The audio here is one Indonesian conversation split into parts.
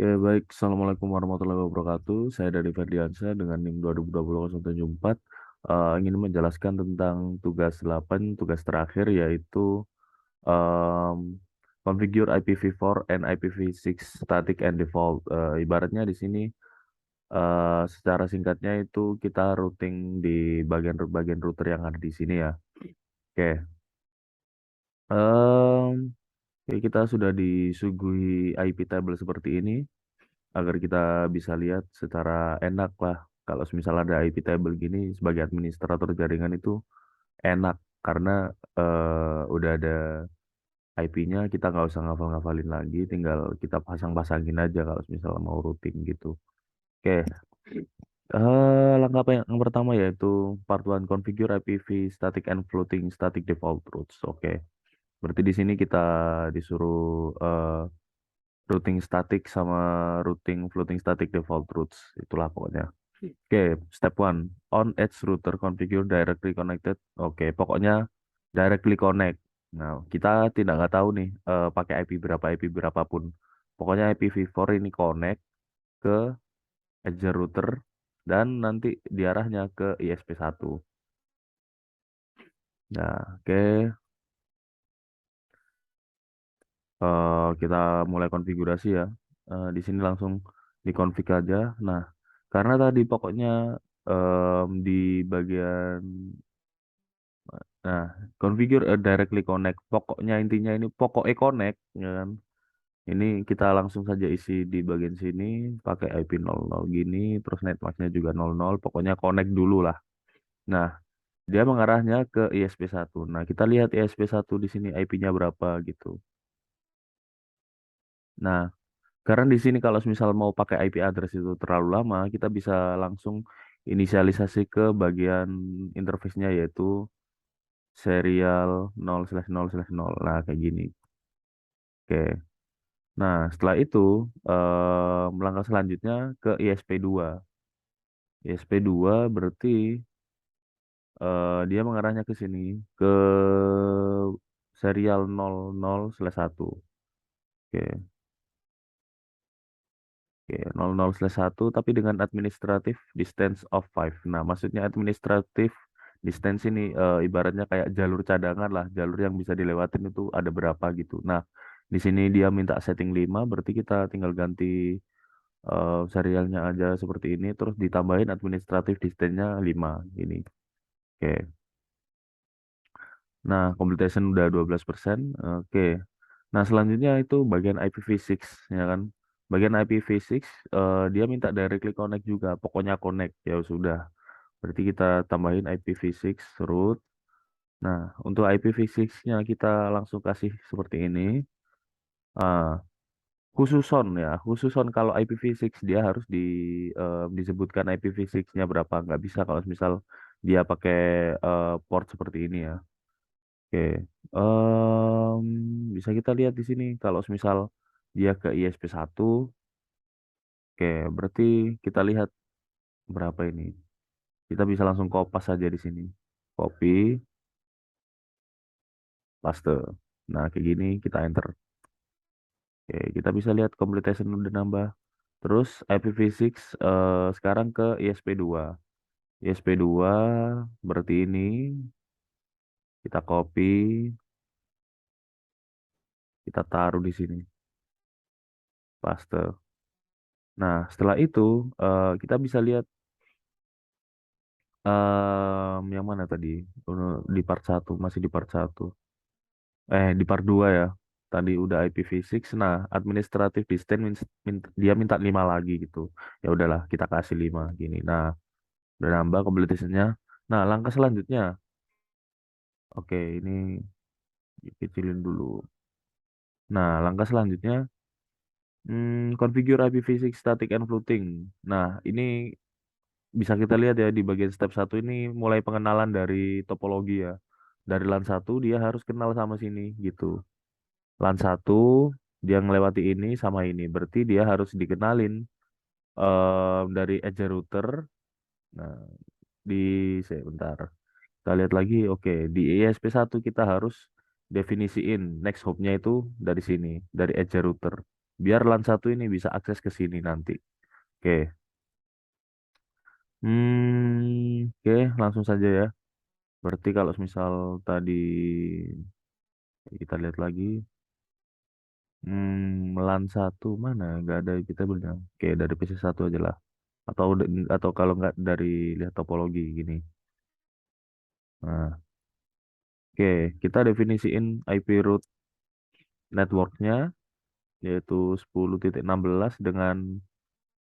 Oke, baik. Assalamualaikum warahmatullahi wabarakatuh. Saya dari Ferdiansyah dengan NIM 2020-074 ingin menjelaskan tentang tugas 8, tugas terakhir yaitu em, configure IPv4 and IPv6 static and default. Ibaratnya di sini secara singkatnya itu kita routing di bagian router yang ada di sini ya. Oke. Em, Oke, kita sudah disuguhi IP table seperti ini agar kita bisa lihat secara enak lah. Kalau misal ada IP table gini sebagai administrator jaringan itu enak karena udah ada IP-nya, kita nggak usah ngafal-ngafalin lagi, tinggal kita pasang-pasangin aja kalau misal mau routing gitu. Oke, langkah yang pertama yaitu part 1 configure IPv static and floating static default routes. Oke, berarti di sini kita disuruh routing static sama routing floating static default routes, itulah pokoknya. Oke, step one, on edge router configure directly connected. Oke, pokoknya directly connect. Nah, kita tidak nggak tahu nih pakai IP berapapun. Pokoknya IPv4 ini connect ke edge router dan nanti diarahnya ke ISP1. Nah, oke, kita mulai konfigurasi ya. Di sini langsung dikonfig aja. Nah, karena tadi pokoknya di bagian Nah, configure a directly connect. Pokoknya intinya ini pokoknya connect, ya kan? Ini kita langsung saja isi di bagian sini pakai IP 00 gini, terus netmasknya juga 00. Pokoknya connect dulu lah. Nah, dia mengarahnya ke ISP1. Nah, kita lihat ISP1 di sini IP-nya berapa gitu. Nah, karena di sini kalau misal mau pakai IP address itu terlalu lama, kita bisa langsung inisialisasi ke bagian interface-nya yaitu serial 0/0/0. Nah, kayak gini. Oke. Nah, setelah itu langkah selanjutnya ke ISP2. ISP2 berarti dia mengarahnya ke sini ke serial 00/1. Oke, oke, 00/1 tapi dengan administrative distance of 5. Nah, maksudnya administrative distance ini ibaratnya kayak jalur cadangan lah, jalur yang bisa dilewatin itu ada berapa gitu. Nah, di sini dia minta setting 5, berarti kita tinggal ganti serialnya aja seperti ini terus ditambahin administratif distance-nya 5 ini. Oke. Nah, computation udah 12%. Oke. Nah, selanjutnya itu bagian IPv6 ya kan. Bagian IPv6 dia minta directly connect juga, pokoknya connect ya sudah. Berarti kita tambahin IPv6 root. Nah, untuk IPv6-nya kita langsung kasih seperti ini. Ah, khususon ya, khususon kalau IPv6 dia harus disebutkan IPv6-nya berapa. Nggak bisa kalau misal dia pakai port seperti ini ya. Oke, bisa kita lihat di sini kalau misal dia ke ISP1, oke, berarti kita lihat berapa ini. Kita bisa langsung kopas saja di sini. Copy, paste. Nah, kayak gini kita enter. Oke, kita bisa lihat computation udah nambah. Terus IPv6 sekarang ke ISP2. ISP2 berarti ini kita copy, kita taruh di sini, paste. Nah, setelah itu kita bisa lihat yang mana tadi? Di part satu masih di part satu. Di part 2 ya. Tadi udah IPv6. Nah, administrative distance dia minta 5 lagi gitu. Ya udahlah, kita kasih 5 gini. Nah, udah nambah completion-nya. Nah, langkah selanjutnya. Oke, ini kecilin dulu. Nah, langkah selanjutnya configure IPv6 static and floating. Nah, ini bisa kita lihat ya di bagian step satu ini mulai pengenalan dari topologi ya. Dari LAN satu dia harus kenal sama sini gitu. LAN satu dia ngelewati ini sama ini. Berarti dia harus dikenalin dari edge router. Nah, di sebentar. Kita lihat lagi. Oke, di ESP1 kita harus definisiin next hop-nya itu dari sini, dari edge router. biar LAN satu ini bisa akses ke sini nanti. Oke. Oke, langsung saja ya. Berarti kalau misal tadi kita lihat lagi, LAN satu mana? Nggak ada kita bilang. Oke, dari PC satu aja lah. Atau kalau nggak dari lihat topologi gini. Nah, oke, kita definisiin IP root networknya yaitu 10.16 dengan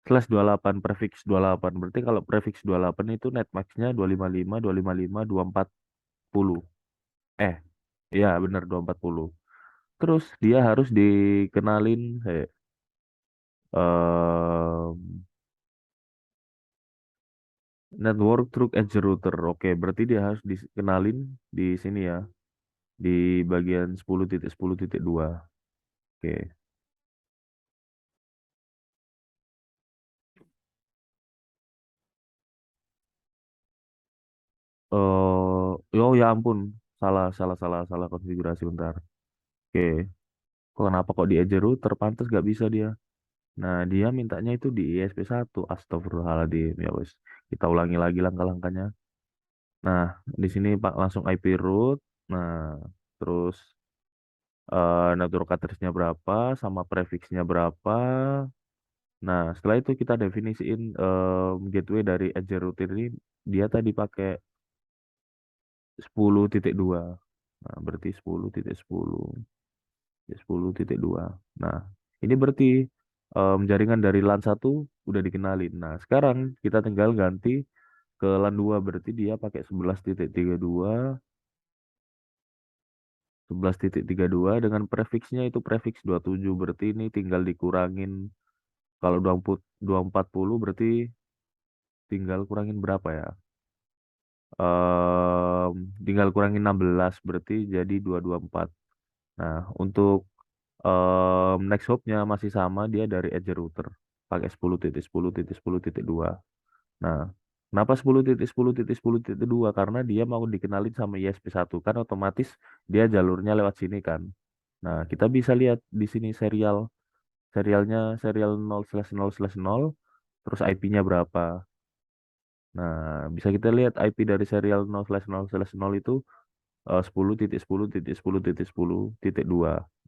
slash 28 prefix 28. Berarti kalau prefix 28 itu netmaxnya 255, 255, 2410. Eh, iya bener 240. Terus dia harus dikenalin em, network through edge router. Oke, berarti dia harus dikenalin di sini ya, di bagian 10.10.2. Oke. Oh ya ampun, salah salah salah salah konfigurasi bentar. Oke, kenapa kok di edge router pantas gak bisa dia? Nah, dia mintanya itu di ISP1. Astagfirullahaladzim. Ya wes, kita ulangi lagi langkah-langkahnya. Nah, di sini Pak langsung IP root. Nah, terus network address-nya berapa sama prefix-nya berapa. Nah, setelah itu kita definisiin gateway dari edge router ini dia tadi pakai 10.2. Nah, berarti 10.10, ya 10.2. Nah, ini berarti jaringan dari LAN satu udah dikenalin. Nah, sekarang kita tinggal ganti ke LAN 2 berarti dia pakai 11.32, 11.32 dengan prefixnya itu prefix 27 berarti ini tinggal dikurangin kalau 240 berarti tinggal kurangin berapa ya? Em, tinggal kurangin 16 berarti jadi 224. Nah, untuk next hopnya masih sama dia dari edge router pakai 10.10.10.2. Nah, kenapa 10.10.10.2? Karena dia mau dikenalin sama ISP1 kan otomatis dia jalurnya lewat sini kan. Nah, kita bisa lihat di sini serialnya serial 0/0/0 terus IP-nya berapa. Nah, bisa kita lihat IP dari serial 0/0/0 itu 10.10.10.10.2.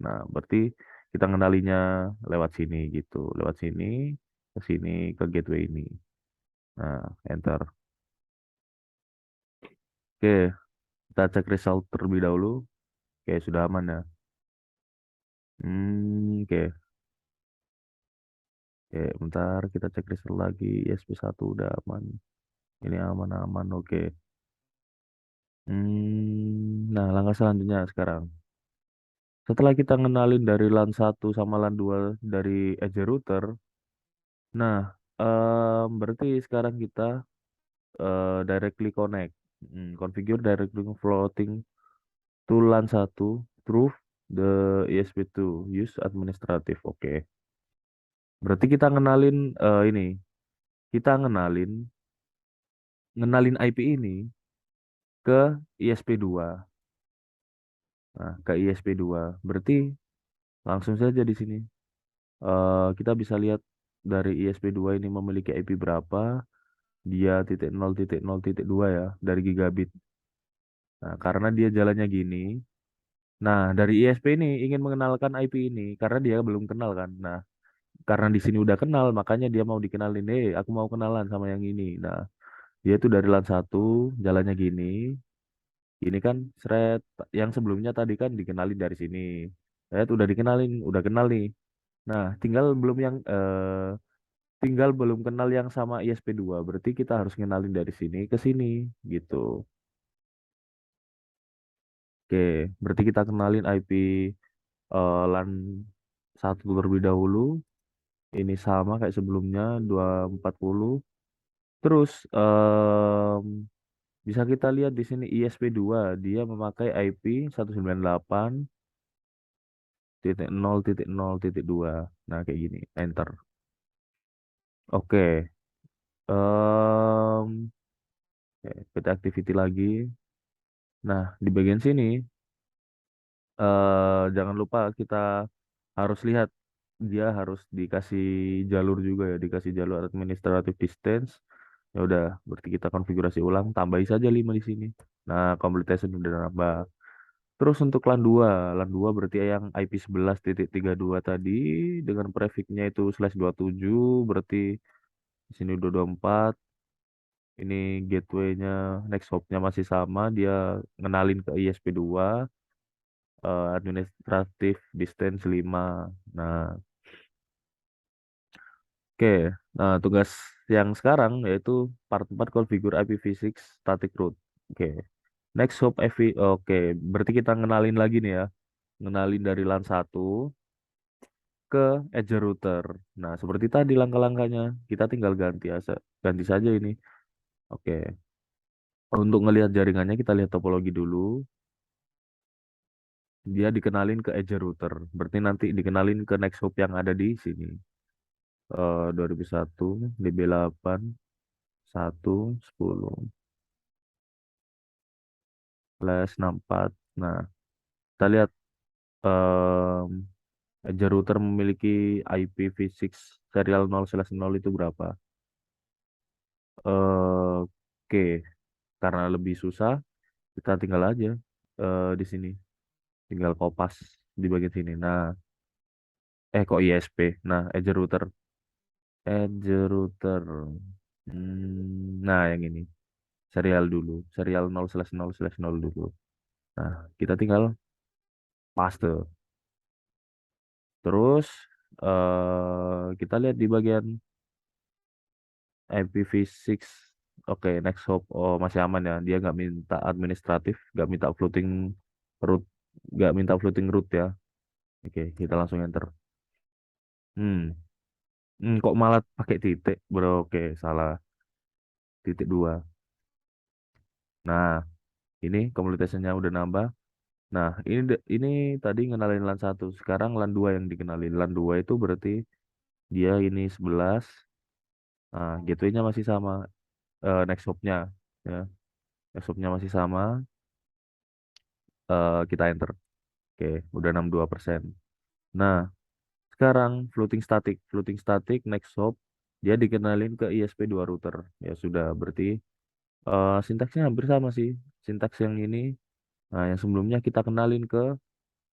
Nah, berarti kita ngenalinya lewat sini gitu, lewat sini ke sini ke gateway ini. Nah, enter. Oke, kita cek result terlebih dahulu. Oke, sudah aman ya. Oke. Oke, bentar kita cek result lagi. ESP1 udah aman. Ini aman-aman. Oke. Nah, langkah selanjutnya sekarang. Setelah kita ngenalin dari LAN satu sama LAN 2 dari edge router, nah, berarti sekarang kita directly connect. Configure directly floating to LAN satu through the ESP2 use administrative. Oke. Berarti kita ngenalin ini, kita ngenalin IP ini ke ISP2. Nah, ke ISP2. Berarti langsung saja di sini kita bisa lihat dari ISP2 ini memiliki IP berapa, dia .0.0.2 ya dari gigabit. Nah, karena dia jalannya gini. Nah, dari ISP ini ingin mengenalkan IP ini karena dia belum kenal kan. Nah, karena di sini udah kenal, makanya dia mau dikenalin. Aku mau kenalan sama yang ini. Nah, dia itu dari LAN satu, jalannya gini. Ini kan thread yang sebelumnya tadi kan dikenalin dari sini. Udah dikenalin, udah kenal nih. Nah, tinggal belum kenal yang sama ISP2. Berarti kita harus kenalin dari sini ke sini gitu. Oke, berarti kita kenalin IP LAN satu terlebih dahulu. Ini sama kayak sebelumnya 240. Terus bisa kita lihat di sini ISP2 dia memakai IP 198.0.0.2. Nah, kayak gini. Enter. Oke. Oke, kita activity lagi. Nah, di bagian sini jangan lupa kita harus lihat dia harus dikasih jalur juga ya, dikasih jalur administrative distance. Ya udah, berarti kita konfigurasi ulang, tambahin saja 5 di sini. Nah, computation udah nambah. Terus untuk LAN 2 berarti yang IP11.32 tadi dengan prefixnya itu /27, berarti di sini udah 24. Ini gateway-nya, next hop-nya masih sama, dia ngenalin ke ISP2, administrative distance 5. Nah, oke. Nah, tugas yang sekarang yaitu part 4 configure IPv6 static route. Oke. Next hop IV. Oke, berarti kita ngenalin lagi nih ya. Ngenalin dari LAN 1 ke edge router. Nah, seperti tadi langkah-langkahnya, kita tinggal ganti aja, ganti saja ini. Oke. Untuk ngelihat jaringannya kita lihat topologi dulu. Dia dikenalin ke edge router. Berarti nanti dikenalin ke next hop yang ada di sini. 2001 DB8 110 /64. Nah, kita lihat em, edge router memiliki IPv6 serial 0/0 itu berapa? Oke, karena lebih susah, kita tinggal aja di sini, tinggal kopas di bagian sini. Nah, kok ISP. Nah, edge router. Nah, yang ini serial dulu, serial 0/0/0 dulu. Nah, kita tinggal paste. Terus kita lihat di bagian IPv6. Oke, next hop. Oh, masih aman ya. Dia nggak minta administratif, nggak minta floating root, nggak minta floating root ya. Oke, kita langsung enter. Hmm, kok malah pakai titik, bro? Oke, salah. Titik dua. Nah, ini computation-nya udah nambah. Nah, ini tadi ngenalin LAN 1. Sekarang LAN 2 yang dikenalin. LAN 2 itu berarti dia ini 11. Nah, gateway-nya masih sama. Next hop-nya. Ya, next hop-nya masih sama. Kita enter. Oke, udah 62%. Nah, sekarang floating static next hop dia dikenalin ke ISP2 router. Ya sudah, berarti sintaksnya hampir sama sih. Sintaks yang ini, nah yang sebelumnya kita kenalin ke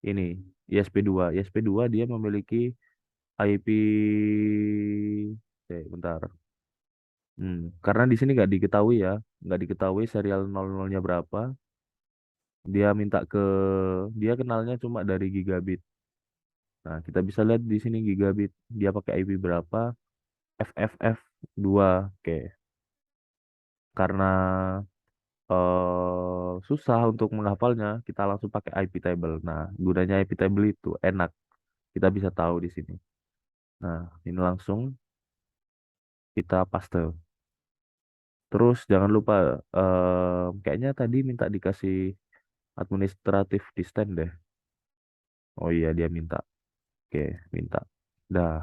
ini ISP2. ISP2 dia memiliki IP. Bentar. Karena di sini nggak diketahui ya, nggak diketahui serial 00-nya berapa. Dia minta ke, dia kenalnya cuma dari gigabit. Nah, kita bisa lihat di sini gigabit. Dia pakai IP berapa? FFF2. Oke. Karena susah untuk menghafalnya, kita langsung pakai IP table. Nah, gunanya IP table itu enak. Kita bisa tahu di sini. Nah, ini langsung kita paste. Terus jangan lupa, kayaknya tadi minta dikasih administratif distance deh. Oh iya, dia minta. Oke, minta. Dah,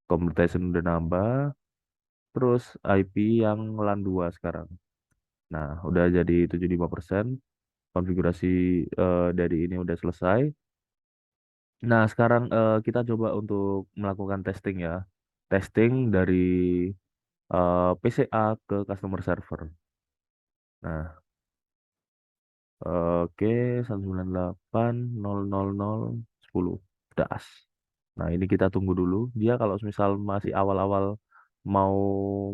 computation udah nambah. Terus IP yang LAN 2 sekarang. Nah, udah jadi 75%. Konfigurasi dari ini udah selesai. Nah, sekarang kita coba untuk melakukan testing ya. Testing dari PCA ke customer server. Nah, oke, 198.000.10. Das. Nah, ini kita tunggu dulu. Dia kalau misal masih awal-awal mau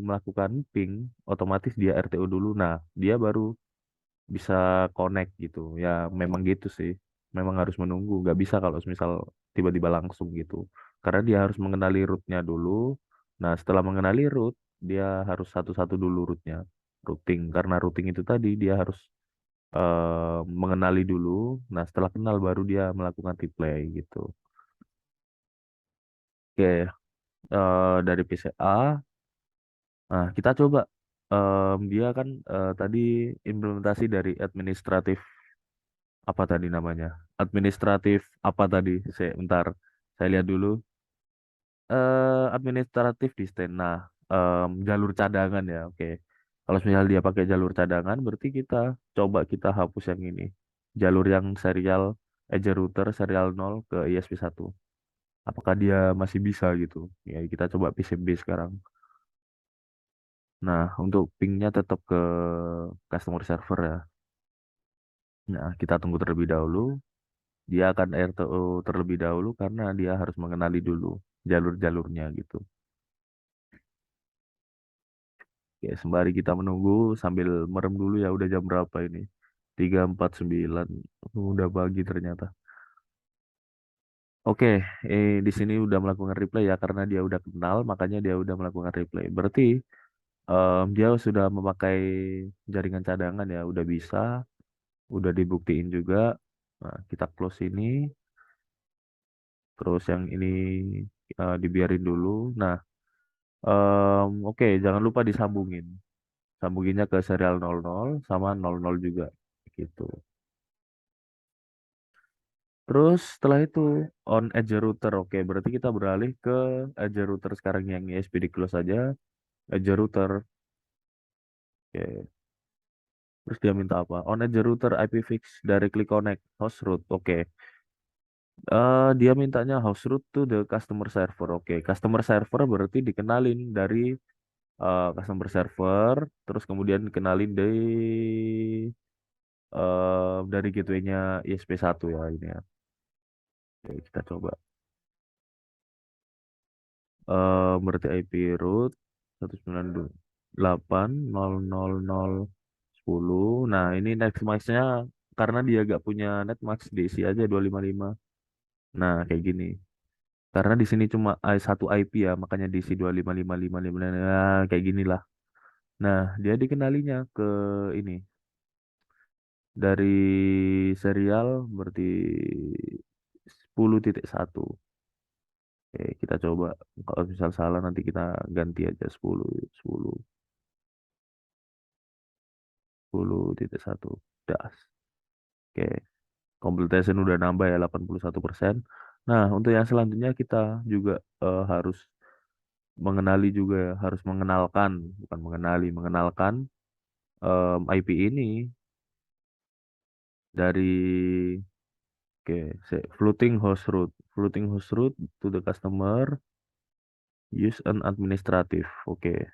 melakukan ping, otomatis dia RTO dulu. Nah, dia baru bisa connect gitu. Ya memang gitu sih. Memang harus menunggu. Nggak bisa kalau misal tiba-tiba langsung gitu. Karena dia harus mengenali rootnya dulu. Nah, setelah mengenali root, dia harus satu-satu dulu rootnya. Routing. Karena routing itu tadi dia harus mengenali dulu. Nah, setelah kenal baru dia melakukan replay gitu. Oke, dari PCA. Nah, kita coba. Dia kan tadi implementasi dari administratif apa tadi namanya? Administratif apa tadi? Bentar, saya lihat dulu. Administratif distance. Nah, jalur cadangan ya. Oke. Kalau misalnya dia pakai jalur cadangan, berarti kita coba kita hapus yang ini. Jalur yang serial edge router serial 0 ke ISP1. apakah dia masih bisa gitu. Ya kita coba PCB sekarang. Nah, untuk pingnya tetap ke customer server ya. Nah, kita tunggu terlebih dahulu. Dia akan RTO terlebih dahulu karena dia harus mengenali dulu jalur-jalurnya gitu. Ya, sembari kita menunggu sambil merem dulu ya, udah jam berapa ini? 3.49. Udah pagi ternyata. Oke, di sini udah melakukan replay ya karena dia udah kenal, makanya dia udah melakukan replay. Berarti dia sudah memakai jaringan cadangan ya, udah bisa, udah dibuktiin juga. Nah, kita close ini, terus yang ini dibiarin dulu. Nah, oke, jangan lupa disambungin. Sambunginnya ke serial 00 sama 00 juga gitu. Terus setelah itu on edge router. Oke, berarti kita beralih ke edge router sekarang yang ESP di close aja. Edge router. Oke. Terus dia minta apa? On edge router IPFix directly connect host root. Oke. Dia mintanya host root to the customer server. Oke, customer server berarti dikenalin dari customer server, terus kemudian dikenalin dari gateway-nya ISP1 ya ini ya. Oke, kita coba. Berarti IP root 192.8.0.0.0.10. Nah, ini netmax-nya karena dia gak punya netmax, diisi aja 255. Nah, kayak gini. Karena di sini cuma satu IP ya, makanya diisi 255.555. Nah, kayak gini lah. Nah, dia dikenalinya ke ini dari serial berarti 10.1. Oke, kita coba. Kalau misal salah nanti kita ganti aja 10, 10.1 das. Oke, completion udah nambah ya 81%. Nah, untuk yang selanjutnya kita juga harus mengenali juga ya, harus mengenalkan, bukan mengenali, mengenalkan IP ini dari oke, floating host root. Floating host root to the customer use an administrative. Oke.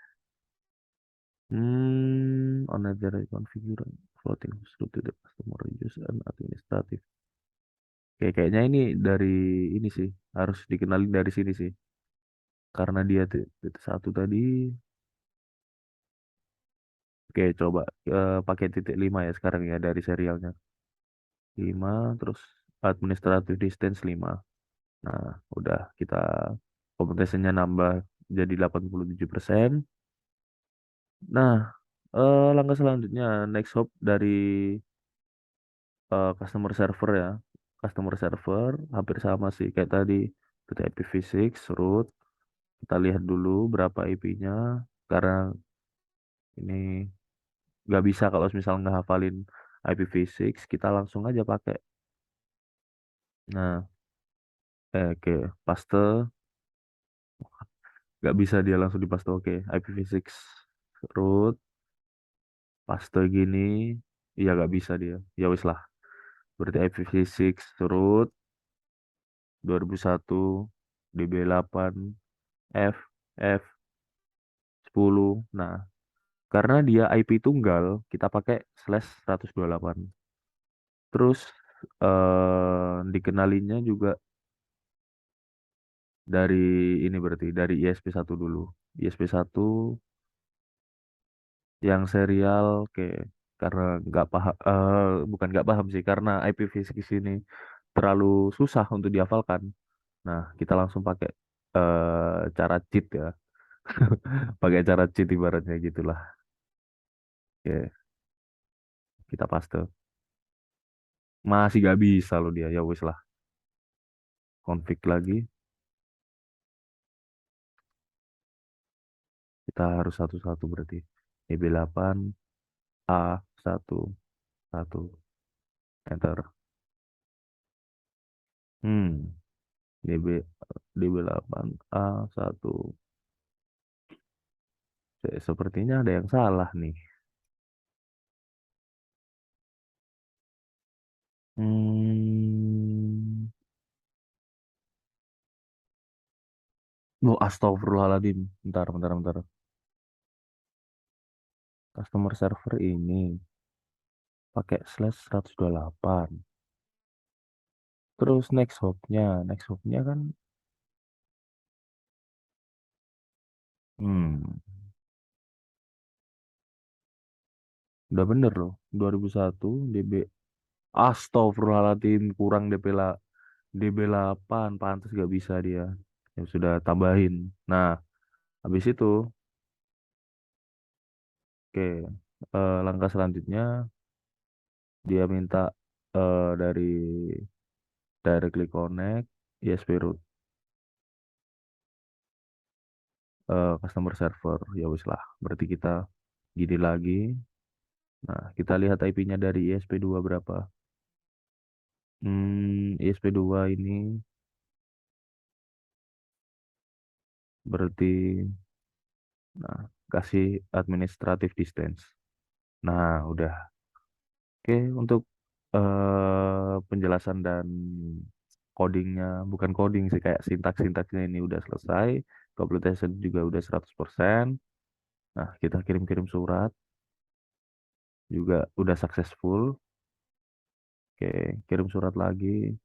Another configure floating host root to the customer use an administrative. Oke, kayaknya ini dari ini sih, harus dikenalin dari sini sih. Karena dia titik satu tadi. Oke, coba pakai titik 5 ya sekarang ya dari serialnya. 5 terus administrative distance 5. Nah, udah kita computationnya nambah jadi 87%. Nah, langkah selanjutnya next hop dari customer server ya. Customer server hampir sama sih kayak tadi. Kita IPv6 root. Kita lihat dulu berapa IP-nya. Karena ini nggak bisa kalau misal nggak hafalin IPv6, kita langsung aja pakai. Nah, oke, paste. Nggak bisa dia langsung di paste. Oke, IPv6 root, paste gini. Iya nggak bisa dia. Ya wis lah. Berarti IPv6 root 2001 DB8 F F 10. Nah, karena dia IP tunggal, kita pakai /128. Terus dikenalinnya juga dari ini berarti dari ISP1 dulu. ISP1 yang serial oke karena nggak paham bukan nggak paham sih karena IPv6 ini terlalu susah untuk dihafalkan. Nah, kita langsung pakai cara cheat ya. Pakai cara cheat ibaratnya gitulah. Oke, kita paste. Masih gak bisa loh dia. Ya wis lah. Config lagi. Kita harus satu-satu berarti. DB8 A1 1 enter. Hmm, DB DB8 A1. Sepertinya ada yang salah nih. Hmm, Oh, astagfirullahaladzim. Bentar, bentar, bentar. Customer server ini pakai slash 128. Terus next hopnya kan, hmm, udah bener loh. 2001 DB. Astagfirullahaladzim, kurang DB 8, pantas gak bisa dia. Ya sudah tambahin. Nah, habis itu, oke, langkah selanjutnya dia minta dari directly connect ISP root customer server. Ya wis lah, berarti kita gini lagi. Nah, kita lihat IP-nya dari ISP2 berapa. ISP2 ini berarti, nah, kasih administrative distance. Nah, udah. Oke, untuk penjelasan dan codingnya, bukan coding sih, kayak sintaks-sintaksnya ini udah selesai. Computation juga udah 100%. Nah, kita kirim-kirim surat juga udah successful. Oke, kirim surat lagi,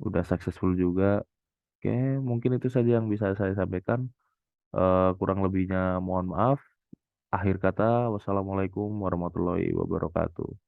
udah successful juga. Oke, mungkin itu saja yang bisa saya sampaikan. Kurang lebihnya mohon maaf. Akhir kata, wassalamualaikum warahmatullahi wabarakatuh.